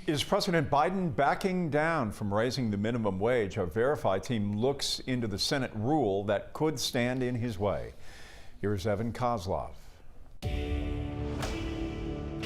Is President Biden backing down from raising the minimum wage? Our Verify team looks into the Senate rule that could stand in his way. Here's Evan Kozlov.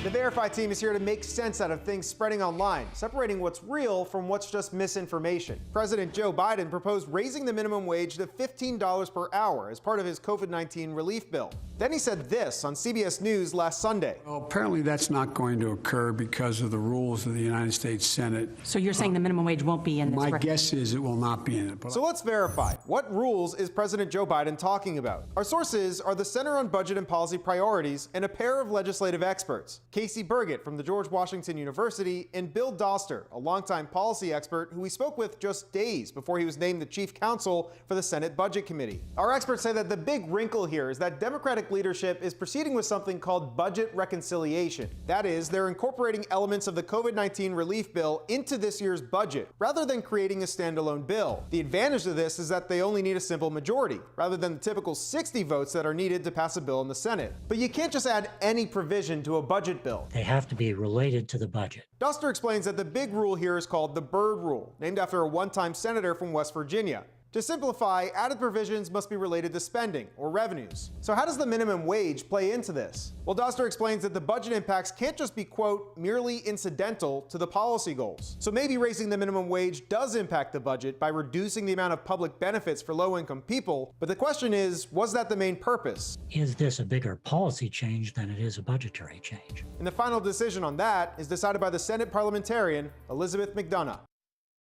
The Verify team is here to make sense out of things spreading online, separating what's real from what's just misinformation. President Joe Biden proposed raising the minimum wage to $15 per hour as part of his COVID-19 relief bill. Then he said this on CBS News last Sunday. Well, apparently that's not going to occur because of the rules of the United States Senate. So you're saying the minimum wage won't be in this? My guess is it will not be in it. So let's verify. What rules is President Joe Biden talking about? Our sources are the Center on Budget and Policy Priorities and a pair of legislative experts, Casey Burgett from the George Washington University and Bill Doster, a longtime policy expert who we spoke with just days before he was named the chief counsel for the Senate Budget Committee. Our experts say that the big wrinkle here is that Democratic leadership is proceeding with something called budget reconciliation. That is, they're incorporating elements of the COVID-19 relief bill into this year's budget, rather than creating a standalone bill. The advantage of this is that they only need a simple majority, rather than the typical 60 votes that are needed to pass a bill in the Senate. But you can't just add any provision to a budget bill. They have to be related to the budget. Doster explains that the big rule here is called the Byrd Rule, named after a one-time senator from West Virginia. To simplify, added provisions must be related to spending or revenues. So how does the minimum wage play into this? Well, Doster explains that the budget impacts can't just be, quote, merely incidental to the policy goals. So maybe raising the minimum wage does impact the budget by reducing the amount of public benefits for low-income people. But the question is, was that the main purpose? Is this a bigger policy change than it is a budgetary change? And the final decision on that is decided by the Senate parliamentarian, Elizabeth McDonough.